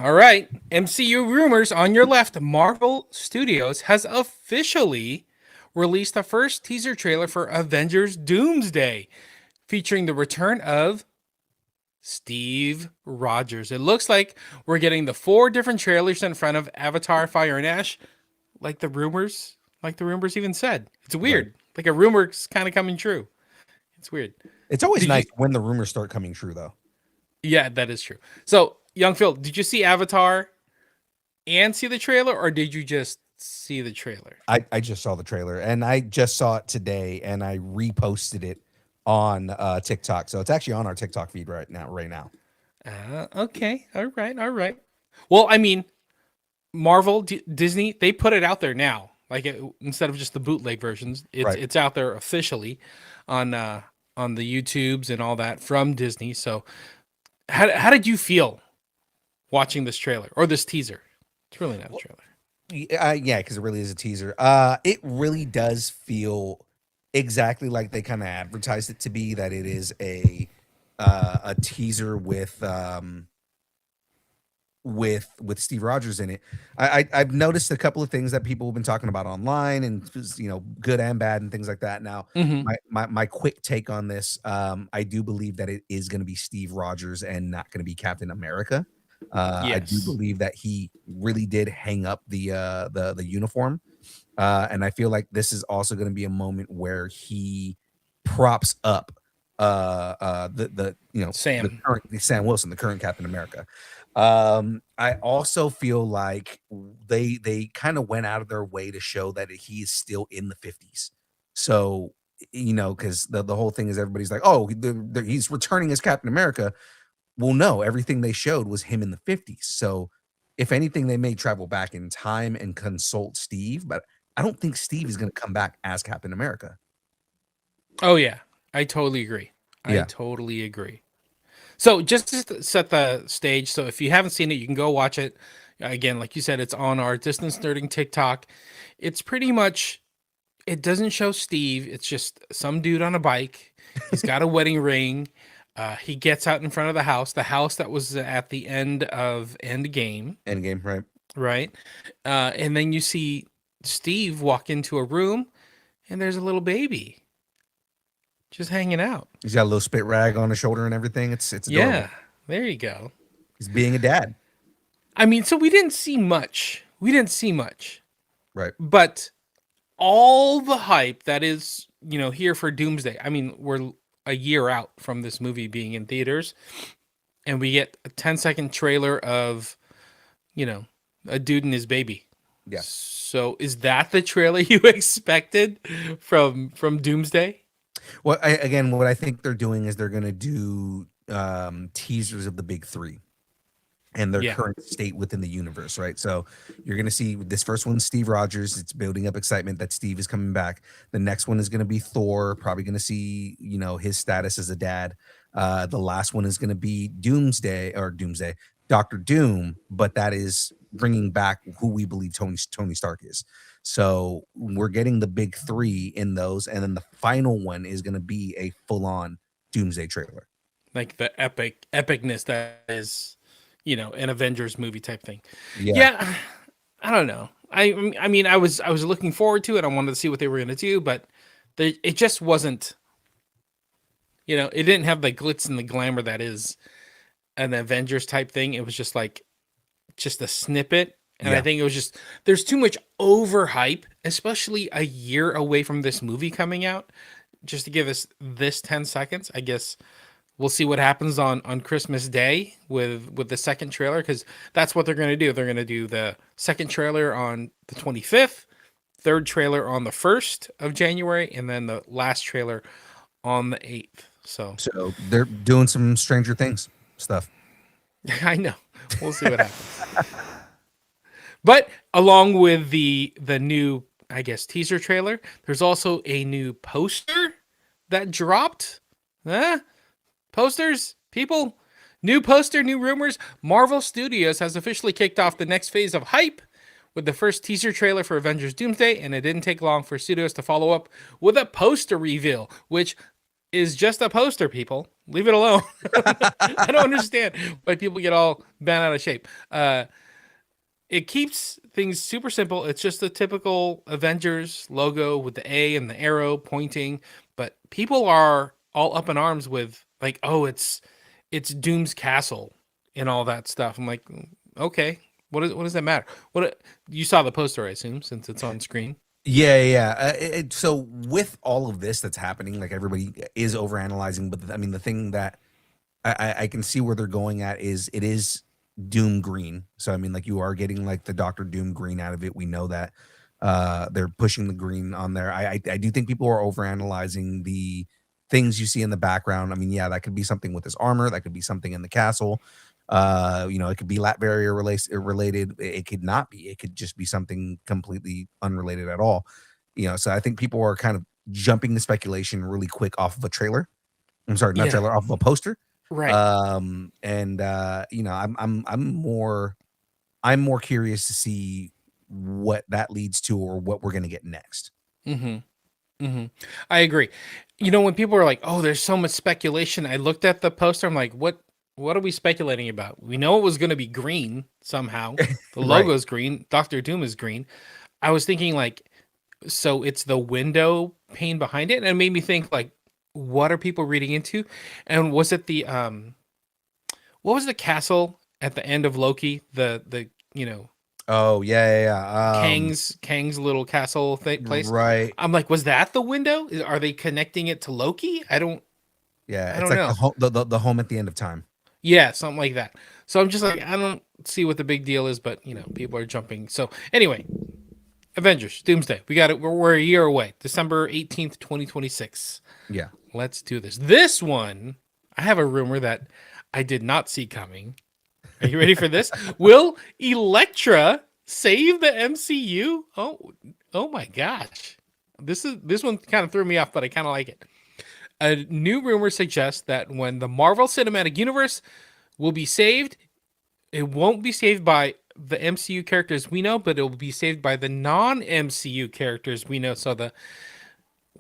All right, MCU rumors on your left. Marvel Studios has officially released the first teaser trailer for Avengers Doomsday, featuring the return of Steve Rogers. It looks like we're getting the four different trailers in front of Avatar: Fire and Ash, like the rumors even said. It's Right. weird. Like a rumor's kind of coming true. It's weird. It's always Did you? nice when the rumors start coming true, though. Yeah, that is true. So, young Phil, did you see Avatar and see the trailer, or did you just see the trailer? I just saw the trailer and I just saw it today and I reposted it on TikTok. So it's actually on our TikTok feed right now. Right now. Okay. All right. All right. Well, I mean, Marvel, Disney, they put it out there now. Like instead of just the bootleg versions, it's Right. it's out there officially on the YouTubes and all that from Disney. So, how did you feel watching this trailer or this teaser? It's really not a trailer. Yeah, because it really is a teaser. It really does feel exactly like they kind of advertised it to be. That it is a teaser with Steve Rogers in it. I've noticed a couple of things that people have been talking about online, and good and bad, and things like that. Now, Mm-hmm. my quick take on this, I do believe that it is going to be Steve Rogers and not going to be Captain America. I do Yes. believe that he really did hang up the uniform, and I feel like this is also going to be a moment where he props up the Sam. the Sam Wilson, the current Captain America. I also feel like they kind of went out of their way to show that he is still in the 50s. So because the whole thing is everybody's like, oh, he's returning as Captain America. Well, no, everything they showed was him in the 50s. So if anything, they may travel back in time and consult Steve, but I don't think Steve is going to come back as Captain America. Oh yeah, I totally agree. I Yeah. totally agree. So just to set the stage, so if you haven't seen it, you can go watch it. Again, like you said, it's on our Distance Nerding TikTok. It's pretty much, it doesn't show Steve. It's just some dude on a bike. He's got a wedding ring. He gets out in front of the house that was at the end of Endgame, Endgame, right? right? And then you see Steve walk into a room, and there's a little baby just hanging out. He's got a little spit rag on his shoulder and everything. It's adorable. Yeah, there you go. He's being a dad, I mean, so we didn't see much. We didn't see much, right? but all the hype that is, here for Doomsday. I mean, we're a year out from this movie being in theaters, and we get a 10-second trailer of, you know, a dude and his baby. Yeah. So is that the trailer you expected from Doomsday? Well, again, what I think they're doing is they're going to do teasers of the big three and their Yeah. current state within the universe, right? So you're going to see this first one, Steve Rogers. It's building up excitement that Steve is coming back. The next one is going to be Thor. Probably going to see, his status as a dad. The last one is going to be Doomsday, Doctor Doom, but that is bringing back who we believe Tony Stark is. So we're getting the big three in those, and then the final one is going to be a full-on Doomsday trailer. Like the epicness that is, an Avengers movie type thing. Yeah, Yeah, I don't know. I mean, I was looking forward to it. I wanted to see what they were going to do, but it just wasn't. It didn't have the glitz and the glamour that is an Avengers type thing. It was just a snippet, and I yeah. think it was just there's too much overhype, especially a year away from this movie coming out, just to give us this 10 seconds. I guess we'll see what happens on Christmas Day with the second trailer, because that's what they're going to do. They're going to do the second trailer on the 25th, third trailer on the 1st of January, and then the last trailer on the 8th. So So they're doing some Stranger Things stuff. I know. We'll see what happens. But along with the new, I guess, teaser trailer, there's also a new poster that dropped. Posters, people, new poster, new rumors. Marvel Studios has officially kicked off the next phase of hype with the first teaser trailer for Avengers Doomsday, and it didn't take long for studios to follow up with a poster reveal, which is just a poster, people. Leave it alone. I don't understand why people get all bent out of shape. It keeps things super simple. It's just the typical Avengers logo with the A and the arrow pointing, but people are all up in arms with like, oh, it's Doom's castle and all that stuff. I'm like, okay, what does that matter? You saw the poster, I assume, since it's on screen. Yeah. So with all of this that's happening, like everybody is overanalyzing, but I mean, the thing that I can see where they're going at is it is Doom green. So I mean, like you are getting like the Doctor Doom green out of it. We know that they're pushing the green on there. I do think people are overanalyzing the things you see in the background. I mean, yeah, that could be something with his armor. That could be something in the castle. It could be Latveria related. It could not be. It could just be something completely unrelated at all. So I think people are kind of jumping to speculation really quick off of a trailer. I'm sorry, not Yeah. trailer, off of a poster. Right. I'm more curious to see what that leads to or what we're gonna get next. Mm-hmm. Mm-hmm. I agree. When people are like, "Oh, there's so much speculation," I looked at the poster. I'm like, What are we speculating about? We know it was going to be green somehow. The Right. logo's green. Doctor Doom is green. I was thinking like, so it's the window pane behind it, and it made me think like, what are people reading into? And was it what was the castle at the end of Loki? The Oh yeah. Kang's little castle place. Right. I'm like, was that the window? Are they connecting it to Loki? I don't Yeah. I It's don't like know. the home at the end of time. Yeah, something like that. So I'm just like, I don't see what the big deal is, but people are jumping. So anyway, Avengers, Doomsday. We got it. We're a year away. December 18th, 2026. Yeah. Let's do this. This one, I have a rumor that I did not see coming. Are you ready for this? Will Elektra save the MCU? Oh my gosh. This one kind of threw me off, but I kind of like it. A new rumor suggests that when the Marvel Cinematic Universe will be saved, it won't be saved by the MCU characters we know, but it will be saved by the non-MCU characters we know. So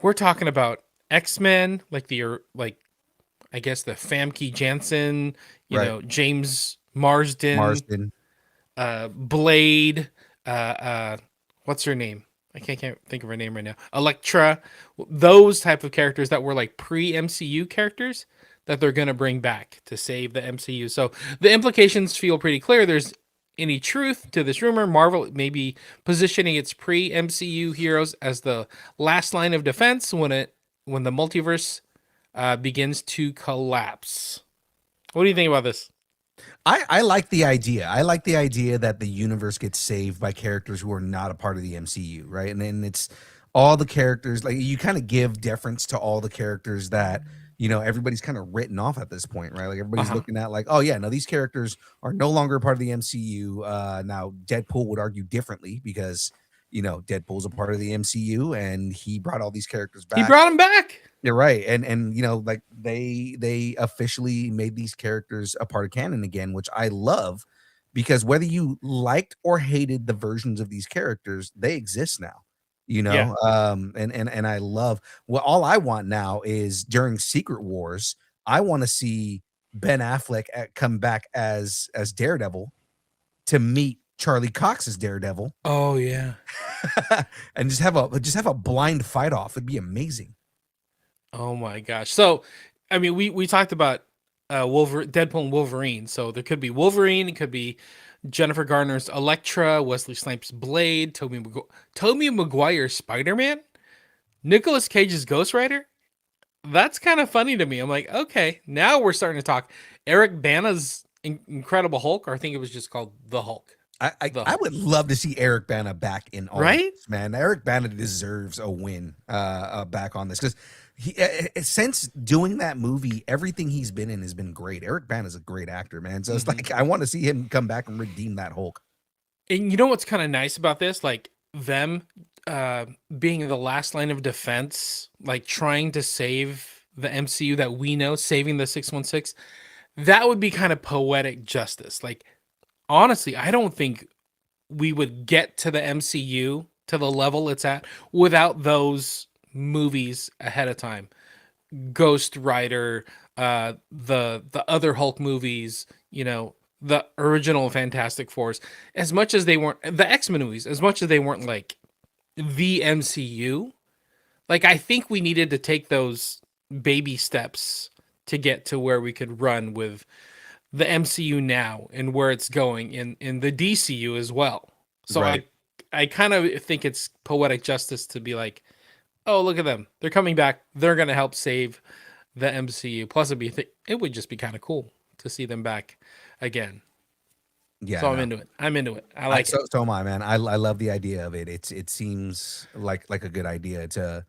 we're talking about X-Men, like I guess the Famke Janssen, Right. James Marsden, Marsden. Blade, what's her name? I can't think of her name right now. Elektra, those type of characters that were like pre-MCU characters that they're gonna bring back to save the MCU. So the implications feel pretty clear. There's any truth to this rumor? Marvel may be positioning its pre-MCU heroes as the last line of defense when the multiverse begins to collapse. What do you think about this? I like the idea. I like the idea that the universe gets saved by characters who are not a part of the MCU, right? And then it's all the characters, like you kind of give deference to all the characters that everybody's kind of written off at this point, right? Like everybody's looking at like, oh yeah, no, these characters are no longer a part of the MCU. Now Deadpool would argue differently because Deadpool's a part of the MCU and he brought all these characters He back. brought him back. You're right, and like they officially made these characters a part of canon again, which I love, because whether you liked or hated the versions of these characters, they exist now. Yeah. And I love, well, all I want now is during Secret Wars, I want to see Ben Affleck come back as Daredevil to meet Charlie Cox as Daredevil. Oh yeah. And just have a blind fight off. It'd be amazing. Oh my gosh. So, I mean, we talked about Deadpool and Wolverine. So there could be Wolverine. It could be Jennifer Garner's Elektra, Wesley Snipes' Blade, Tobey Maguire's Spider-Man, Nicolas Cage's Ghost Rider. That's kind of funny to me. I'm like, okay, now we're starting to talk. Eric Bana's Incredible Hulk, or I think it was just called The Hulk. I would love to see Eric Bana back in all right? this, man. Eric Bana deserves a win back on this, because he since doing that movie, everything he's been in has been great. Eric Bana is a great actor, man. So it's like I want to see him come back and redeem that Hulk. And you know what's kind of nice about this? Like them being the last line of defense, like trying to save the MCU that we know, saving the 616. That would be kind of poetic justice. Like, honestly, I don't think we would get to the MCU to the level it's at without those movies ahead of time. Ghost Rider, the other Hulk movies, you know, the original Fantastic Fours, as much as they weren't the X-Men movies, as much as they weren't like the MCU, like I think we needed to take those baby steps to get to where we could run with the MCU now and where it's going in the DCU as well. So Right. I kind of think it's poetic justice to be like, oh, look at them. They're coming back. They're going to help save the MCU. Plus it would just be kind of cool to see them back again. Yeah, So I'm no. into it. I'm into it. I like So it. so am I, man. I love the idea of it. It seems like a good idea to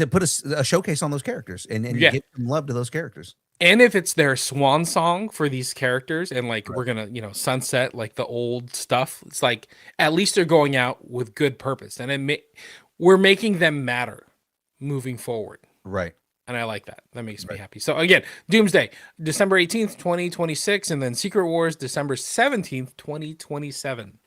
put a showcase on those characters and Yeah. give some love to those characters. And if it's their swan song for these characters and like we're going to, you know, sunset like the old stuff, it's like at least they're going out with good purpose and we're making them matter moving forward. Right. And I like that. That makes me Right. happy. So again, Doomsday, December 18th, 2026, and then Secret Wars, December 17th, 2027.